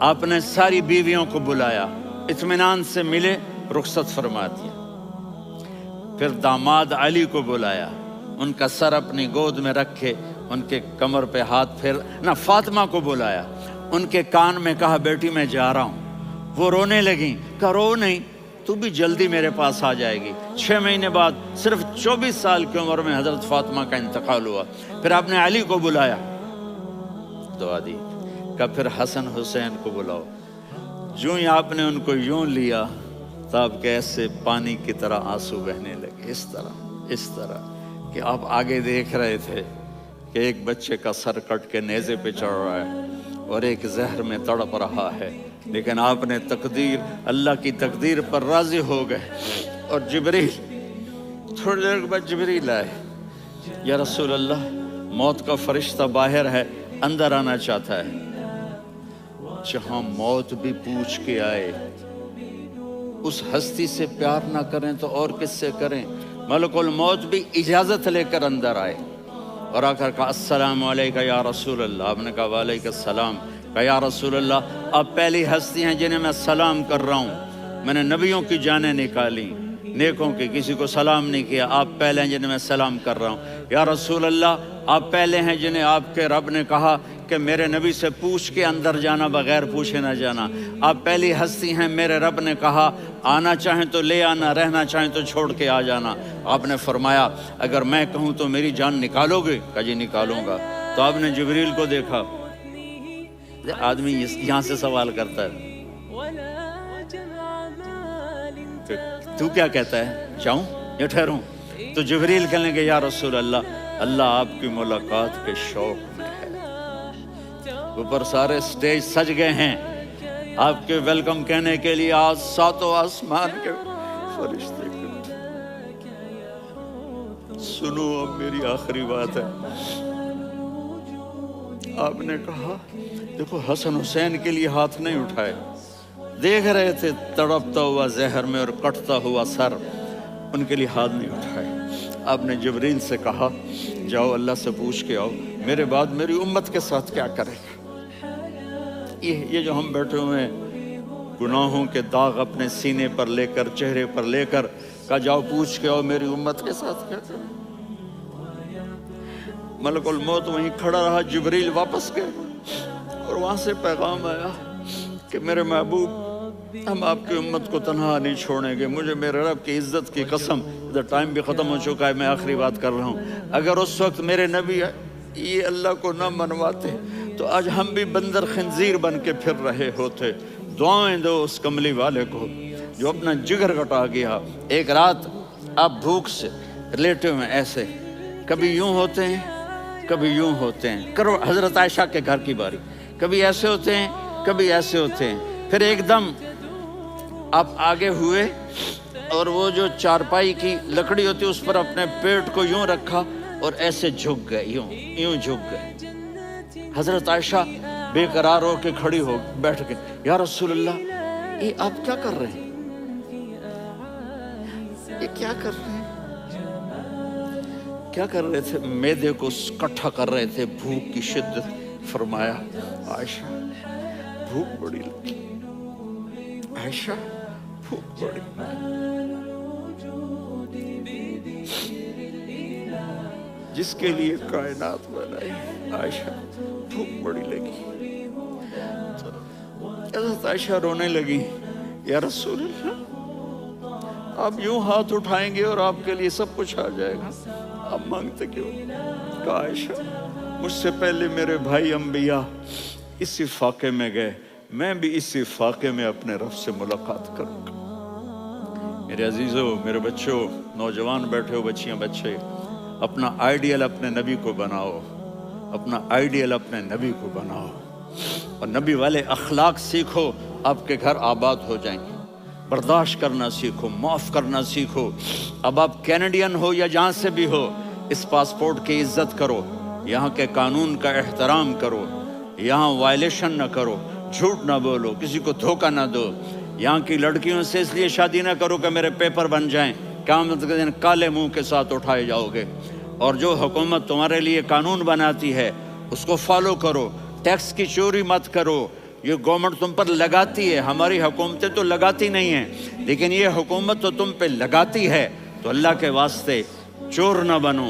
آپ نے ساری بیویوں کو بلایا، اطمینان سے ملے، رخصت فرما دیا۔ پھر داماد علی کو بلایا، ان کا سر اپنی گود میں رکھے، ان کے کمر پہ ہاتھ پھیر نہ، فاطمہ کو بلایا، ان کے کان میں کہا بیٹی میں جا رہا ہوں۔ وہ رونے لگیں، کہا رو نہیں، تو بھی جلدی میرے پاس آ جائے گی۔ 6 مہینے بعد صرف 24 سال کی عمر میں حضرت فاطمہ کا انتقال ہوا۔ پھر آپ نے علی کو بلایا، دعا دی، کہا پھر حسن حسین کو بلاؤ۔ جو ہی آپ نے ان کو یوں لیا تو آپ کے ایسے پانی کی طرح آنسو بہنے لگے، اس طرح کہ آپ آگے دیکھ رہے تھے کہ ایک بچے کا سر کٹ کے نیزے پہ چڑھ رہا ہے اور ایک زہر میں تڑپ رہا ہے، لیکن آپ نے تقدیر، اللہ کی تقدیر پر راضی ہو گئے۔ اور جبریل، تھوڑی دیر کے بعد جبریل آئے، یا رسول اللہ موت کا فرشتہ باہر ہے، اندر آنا چاہتا ہے۔ جہاں موت بھی پوچھ کے آئے، اس ہستی سے پیار نہ کریں تو اور کس سے کریں؟ ملک الموت بھی اجازت لے کر اندر آئے اور آ کر کہا السلام علیکہ یا رسول اللہ۔ آپ نے کہا وعلیکم السلام۔ کہا یا رسول اللہ آپ پہلی ہستی ہیں جنہیں میں سلام کر رہا ہوں، میں نے نبیوں کی جانیں نکالی، نیکوں کی، کسی کو سلام نہیں کیا، آپ پہلے ہیں جنہیں میں سلام کر رہا ہوں۔ یا رسول اللہ آپ پہلے ہیں جنہیں آپ کے رب نے کہا کہ میرے نبی سے پوچھ کے اندر جانا، بغیر پوچھے نہ جانا۔ آپ پہلی ہستی ہیں، میرے رب نے کہا آنا چاہیں تو لے آنا، رہنا چاہیں تو چھوڑ کے آ جانا۔ آپ نے فرمایا اگر میں کہوں تو میری جان نکالو گے؟ کہا جی نکالوں گا۔ تو آپ نے جبریل کو دیکھا، آدمی یہاں سے سوال کرتا ہے کہ تو کیا کہتا ہے، جاؤں یا ٹھہروں؟ تو جبریل کہنے لگے یا رسول اللہ اللہ آپ کی ملاقات کے شوق میں ہے۔ اوپر سارے سٹیج سج گئے ہیں آپ کے ویلکم کہنے کے لیے، آج 7 آسمان کے فرشتے کے۔ سنو اب میری آخری بات ہے۔ آپ نے کہا دیکھو حسن حسین کے لیے ہاتھ نہیں اٹھائے، دیکھ رہے تھے تڑپتا ہوا زہر میں اور کٹتا ہوا سر، ان کے لیے ہاتھ نہیں اٹھائے۔ آپ نے جبریل سے کہا جاؤ اللہ سے پوچھ کے آؤ میرے بعد میری امت کے ساتھ کیا کرے گا۔ یہ جو ہم بیٹھے ہوئے ہیں گناہوں کے داغ اپنے سینے پر لے کر، چہرے پر لے کر، کہا جاؤ پوچھ کے آؤ میری امت کے ساتھ کیا کریں۔ ملک الموت وہیں کھڑا رہا، جبریل واپس گئے اور وہاں سے پیغام آیا کہ میرے محبوب ہم آپ کی امت کو تنہا نہیں چھوڑیں گے، مجھے میرے رب کی عزت کی قسم، ادھر ٹائم بھی ختم ہو چکا ہے، میں آخری بات کر رہا ہوں، اگر اس وقت میرے نبی یہ اللہ کو نہ منواتے تو آج ہم بھی بندر خنزیر بن کے پھر رہے ہوتے۔ دعائیں دو اس کملی والے کو جو اپنا جگر کٹا گیا۔ ایک رات آپ بھوک سے لیٹے ہوئے ایسے، کبھی یوں ہوتے ہیں کبھی یوں ہوتے ہیں، کرو حضرت عائشہ کے گھر کی باری، کبھی ایسے ہوتے ہیں کبھی ایسے ہوتے ہیں، پھر ایک دم آپ آگے ہوئے اور وہ جو چارپائی کی لکڑی ہوتی اس پر اپنے پیٹ کو یوں رکھا اور ایسے جھک گئے، یوں جھک گئے۔ حضرت عائشہ بے قرار ہو کے کھڑی ہو بیٹھ کے، یا رسول اللہ یہ آپ کیا کر رہے ہیں، یہ کیا کر رہے ہیں؟ کیا کر رہے تھے؟ معدے کو کٹھا کر رہے تھے، بھوک کی شدت۔ فرمایا عائشہ بھوک بڑی لگی، عائشہ بھوک بڑی، جس کے لیے کائنات بنائی، عائشہ بھوک بڑی لگی۔ حضرت عائشہ رونے لگی، یا رسول اللہ آپ یوں ہاتھ اٹھائیں گے اور آپ کے لیے سب کچھ آ جائے گا، آپ مانگتے کیوں؟ کہا عائشہ مجھ سے پہلے میرے بھائی انبیاء اسی فاقے میں گئے، میں بھی اسی فاقے میں اپنے رب سے ملاقات کروں گا۔ میرے عزیزوں، میرے بچوں، نوجوان بیٹھے ہو، بچیاں بچے، اپنا آئیڈیل اپنے نبی کو بناؤ، اپنا آئیڈیل اپنے نبی کو بناؤ اور نبی والے اخلاق سیکھو، آپ کے گھر آباد ہو جائیں گے۔ برداشت کرنا سیکھو، معاف کرنا سیکھو۔ اب آپ کینیڈین ہو یا جہاں سے بھی ہو، اس پاسپورٹ کی عزت کرو، یہاں کے قانون کا احترام کرو، یہاں وائلیشن نہ کرو، جھوٹ نہ بولو، کسی کو دھوکہ نہ دو۔ یہاں کی لڑکیوں سے اس لیے شادی نہ کرو کہ میرے پیپر بن جائیں، قیامت کے دن کالے منہ کے ساتھ اٹھائے جاؤ گے۔ اور جو حکومت تمہارے لیے قانون بناتی ہے اس کو فالو کرو، ٹیکس کی چوری مت کرو۔ یہ گورنمنٹ تم پر لگاتی ہے، ہماری حکومتیں تو لگاتی نہیں ہیں، لیکن یہ حکومت تو تم پہ لگاتی ہے، تو اللہ کے واسطے چور نہ بنو۔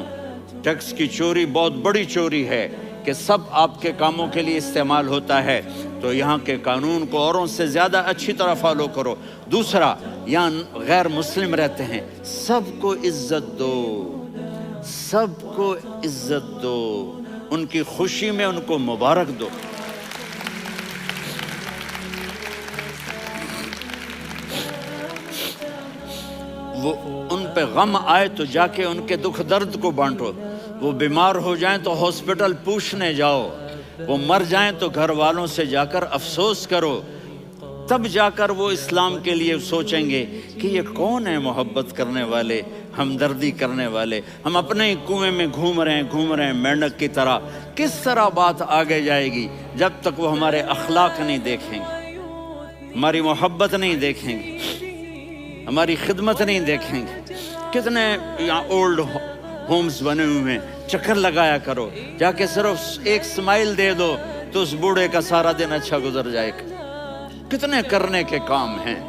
ٹیکس کی چوری بہت بڑی چوری ہے کہ سب آپ کے کاموں کے لیے استعمال ہوتا ہے، تو یہاں کے قانون کو اوروں سے زیادہ اچھی طرح فالو کرو۔ دوسرا، یہاں غیر مسلم رہتے ہیں، سب کو عزت دو، سب کو عزت دو، ان کی خوشی میں ان کو مبارک دو۔ وہ ان پہ غم آئے تو جا کے ان کے دکھ درد کو بانٹو، وہ بیمار ہو جائیں تو ہاسپٹل پوچھنے جاؤ، وہ مر جائیں تو گھر والوں سے جا کر افسوس کرو، تب جا کر وہ اسلام کے لیے سوچیں گے کہ یہ کون ہے محبت کرنے والے، ہمدردی کرنے والے۔ ہم اپنے ہی کنویں میں گھوم رہے ہیں مینڈک کی طرح، کس طرح بات آگے جائے گی جب تک وہ ہمارے اخلاق نہیں دیکھیں گے، ہماری محبت نہیں دیکھیں گے، ہماری خدمت نہیں دیکھیں گے۔ کتنے یہاں اولڈ ہومز بنے ہوئے ہیں، چکر لگایا کرو، جا کے صرف ایک سمائل دے دو تو اس بوڑھے کا سارا دن اچھا گزر جائے گا۔ کتنے کرنے کے کام ہیں۔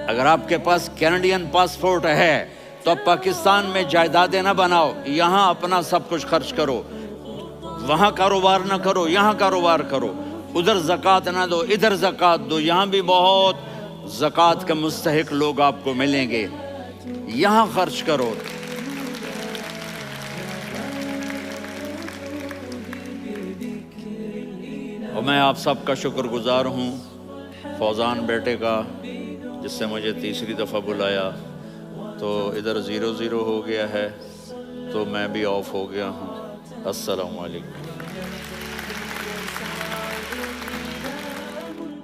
اگر آپ کے پاس کینیڈین پاسپورٹ ہے تو اب پاکستان میں جائیدادیں نہ بناؤ، یہاں اپنا سب کچھ خرچ کرو، وہاں کاروبار نہ کرو، یہاں کاروبار کرو، ادھر زکوٰۃ نہ دو، ادھر زکوٰۃ دو، یہاں بھی بہت زکوٰۃ کے مستحق لوگ آپ کو ملیں گے، یہاں خرچ کرو۔ اور میں آپ سب کا شکر گزار ہوں، فوزان بیٹے کا، جس سے مجھے تیسری دفعہ بلایا، تو ادھر 0-0 ہو گیا ہے تو میں بھی آف ہو گیا ہوں۔ السلام علیکم۔